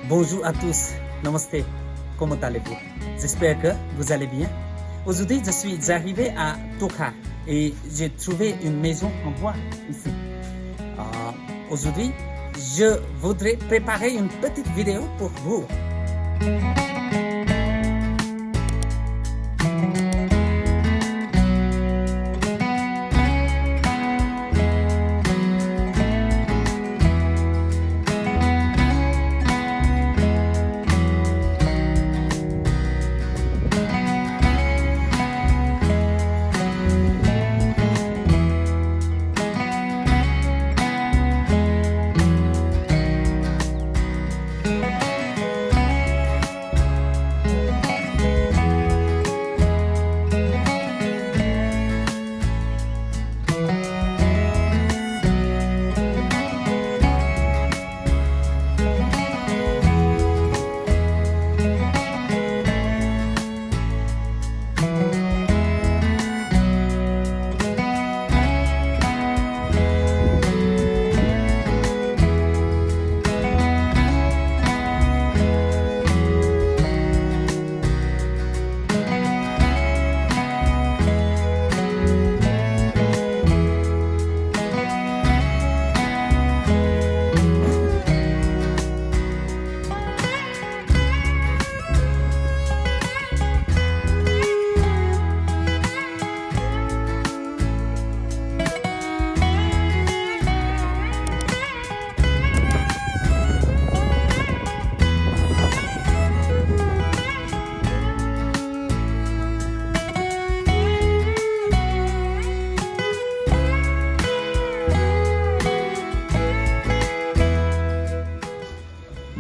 Bonjour à tous, namaste, comment allez-vous? J'espère que vous allez bien. Aujourd'hui, je suis arrivé à Toka et j'ai trouvé une maison en bois ici. Aujourd'hui, je voudrais préparer une petite vidéo pour vous.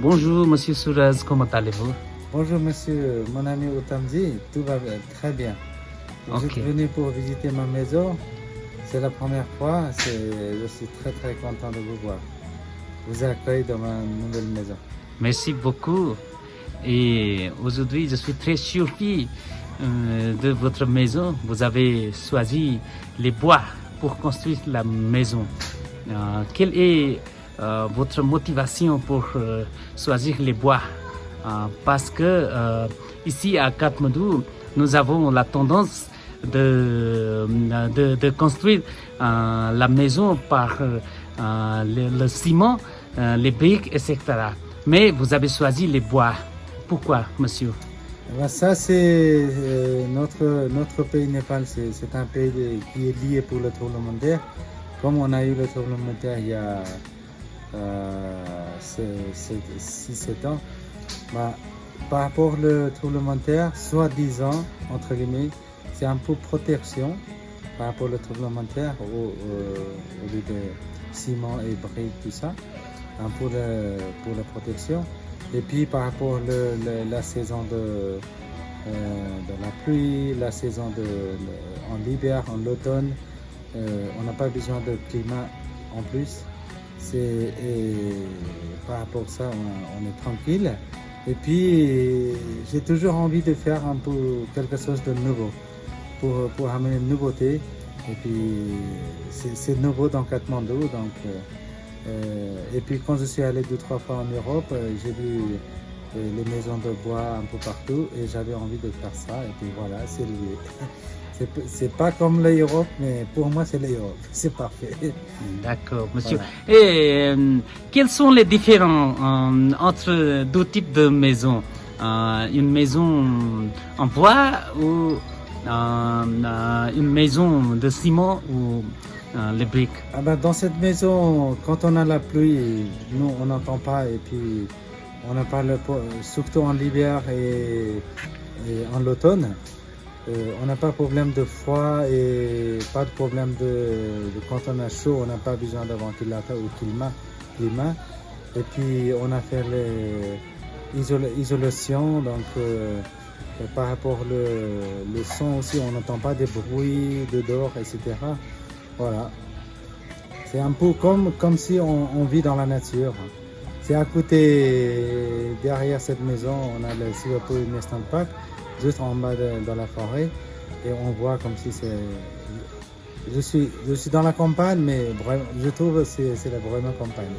Bonjour Monsieur Suraz, comment allez-vous? Bonjour monsieur, mon ami Otamzi, tout va très bien. Vous êtes venu pour visiter ma maison, c'est la première fois, je suis très content de vous voir. Vous accueille dans ma nouvelle maison. Merci beaucoup. Et aujourd'hui, je suis très surpris de votre maison. Vous avez choisi les bois pour construire la maison. Quelle est votre motivation pour choisir les bois? Parce que ici à Katmandou, nous avons la tendance de construire la maison par le ciment, les briques, etc. Mais vous avez choisi les bois. Pourquoi, monsieur? Ça, c'est notre pays Népal, c'est un pays qui est lié pour le tremblement de terre. Comme on a eu le tremblement de terre il y a 6-7 ans, par rapport au tremblement de terre, soi-disant, entre guillemets, c'est un peu protection par rapport au tremblement de terre, au lieu de ciment et briques, tout ça, un peu pour la protection. Et puis par rapport à la saison de la pluie, la saison en l'hiver, en l'automne, on n'a pas besoin de climat en plus. Par rapport à ça, on est tranquille. Et puis, j'ai toujours envie de faire un peu quelque chose de nouveau pour amener une nouveauté. Et puis, c'est nouveau dans Katmandou. Donc, et puis, quand je suis allé 2-3 fois en Europe, j'ai vu les maisons de bois un peu partout et j'avais envie de faire ça. Et puis voilà, c'est lié. C'est pas comme l'Europe, mais pour moi, c'est l'Europe. C'est parfait. D'accord, monsieur. Voilà. Et quels sont les différences entre deux types de maisons? Une maison en bois ou une maison de ciment ou les briques? Dans cette maison, quand on a la pluie, nous, on n'entend pas. Et puis, on n'a pas surtout en hiver et en l'automne. On n'a pas de problème de froid et pas de problème quand on a chaud, on n'a pas besoin de ventilateur ou climat. Et puis on a fait l'isolation, donc par rapport le son aussi, on n'entend pas des bruits de dehors, etc. Voilà. C'est un peu comme si on vit dans la nature. C'est à côté, derrière cette maison, on a le Singapore National Park, juste en bas dans la forêt, et on voit comme si c'est... Je suis dans la campagne, mais je trouve que c'est la vraie campagne.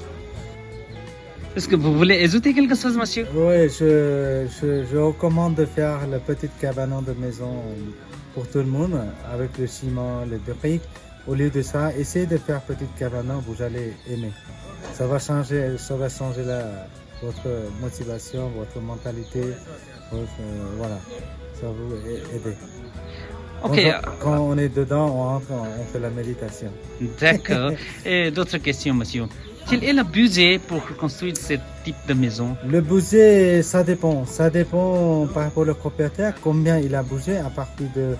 Est-ce que vous voulez ajouter quelque chose, monsieur? Oui, je recommande de faire le petit cabanon de maison pour tout le monde avec le ciment, les briques. Au lieu de ça, essayez de faire petit cabanon, vous allez aimer. Ça va changer votre motivation, votre mentalité, voilà, ça va vous aider. Ok, Quand on est dedans, on entre, on fait la méditation. d'accord. Et d'autres questions, monsieur. Quel est le budget pour construire ce type de maison? Le budget, ça dépend. Ça dépend par rapport au propriétaire, combien il a bougé à partir de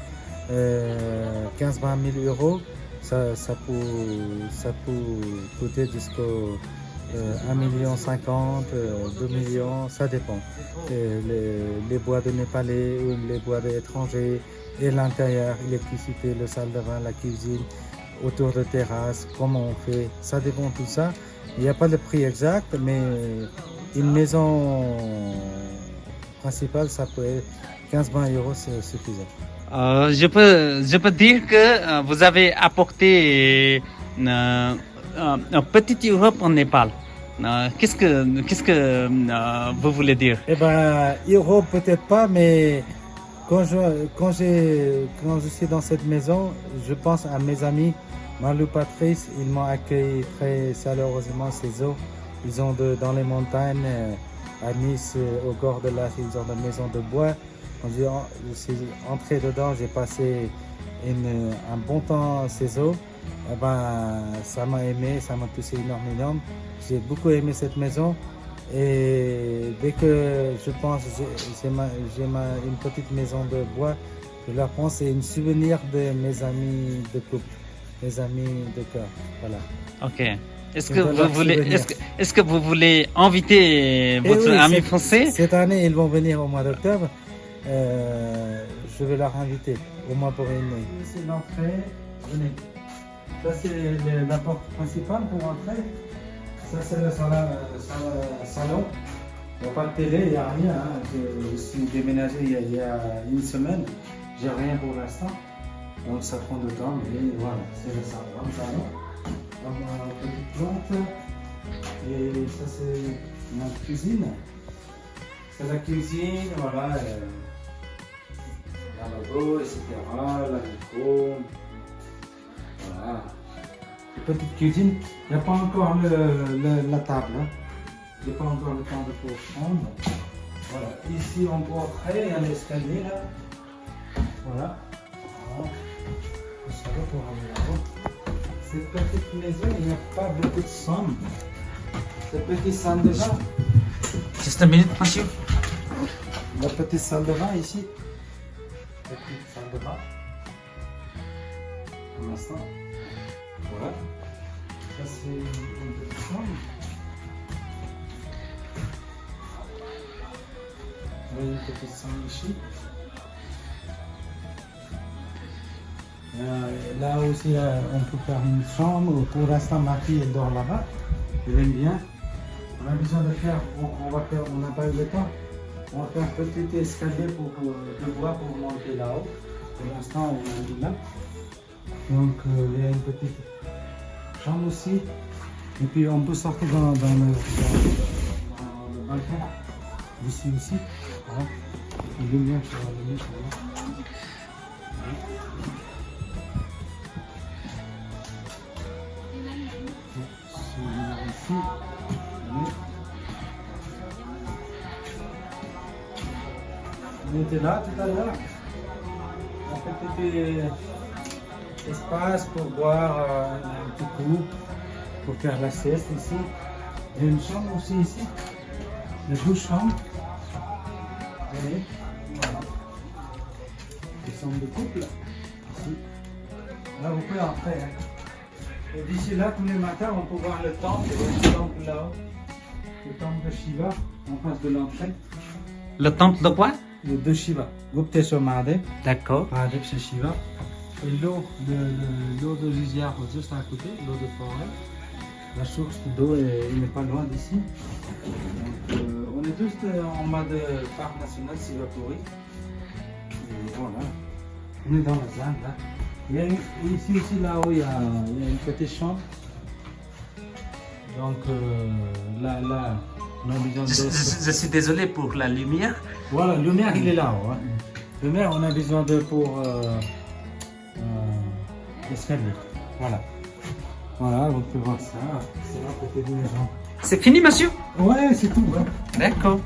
15-20 000 euros. Ça peut coûter jusqu'à 1,50 million, 2 millions, ça dépend. Les bois de Népalais ou les bois d'étrangers et l'intérieur, l'électricité, le salle de bain, la cuisine, autour de terrasse, comment on fait, ça dépend tout ça. Il n'y a pas de prix exact, mais une maison principale, ça peut être 15-20 euros, c'est suffisant. Je peux dire que vous avez apporté une petite Europe en Népal. Qu'est-ce que vous voulez dire? Eh ben, Europe peut-être pas, mais quand je suis dans cette maison, je pense à mes amis, Malou, Patrice, ils m'ont accueilli très chaleureusement chez eux. Ils ont dans les montagnes, à Nice, au bord de l'As, ils ont des maisons de bois. Quand je suis entré dedans, j'ai passé un bon temps chez eux. Eh ben, ça m'a aimé, ça m'a touché énormément. J'ai beaucoup aimé cette maison. Et dès que je pense, j'ai une petite maison de bois, je la pense, c'est un souvenir de mes amis de couple, mes amis de cœur. Voilà. Ok. Est-ce que vous voulez inviter votre ami français? Cette année, ils vont venir au mois d'octobre. Je vais leur inviter au moins pour une nuit. C'est l'entrée. Venez. Ça, c'est la porte principale pour entrer. Ça, c'est le salon. Il n'y a pas de télé, il n'y a rien. Hein. Je suis déménagé il y a une semaine. J'ai rien pour l'instant. Donc, ça prend du temps. Mais voilà, c'est le salon. Une petite plante. Et ça, c'est ma cuisine. C'est la cuisine, voilà. La lavabo, etc. La micro. Voilà. Petite cuisine, il n'y a pas encore la table. Hein. Il n'y a pas encore le temps de pour prendre. Voilà. Ici, on peut entrer, il y a l'escalier là. Voilà. Ça va pour aller là-haut. Cette petite maison, il n'y a pas beaucoup de somme. Cette petite salle de bain. Juste une minute, monsieur. La petite salle de bain ici. Petite salle de bain. Pour l'instant. Voilà. Ça c'est une petite chambre. Une petite chambre ici. Là aussi, on peut faire une chambre. Pour l'instant, ma fille elle dort là-bas. Elle aime bien. On a besoin de faire, on n'a pas eu le temps. On va faire un petit escalier de bois pour monter là-haut. Pour l'instant, on a mis là. Donc, il y a une petite chambre aussi. Et puis, on peut sortir dans le balcon. Ici aussi. Voilà. Une lumière sur la lumière. Ici. On était là tout à l'heure. On fait un petit espace pour boire un petit coup, pour faire la sieste ici. Il y a une chambre aussi ici. Il y a 12 chambres. Allez, voilà. Des chambres de couple. Ici. Là, vous pouvez entrer. Hein. Et d'ici là, tous les matins, on peut voir le temple. Le temple là-haut. Le temple de Shiva, en face de l'entrée. Le temple de quoi? De Shiva. Gupteshwar Mahadev. D'accord. Mahadev, c'est Shiva. Et l'eau de rizière juste à côté, l'eau de forêt. La source d'eau n'est pas loin d'ici. Donc, on est juste en mode parc national Sivapuri. Et voilà. On est dans la zone là. Il y a ici aussi là-haut, il y a une petite chambre. Donc là, On a besoin Je suis désolé pour la lumière. Voilà, le maire il est là-haut. Hein. Le maire, on a besoin de pour l'escalier. Voilà. Voilà, vous pouvez voir ça. C'est là côté de maison. C'est fini, monsieur? Ouais, c'est tout. Ouais. D'accord.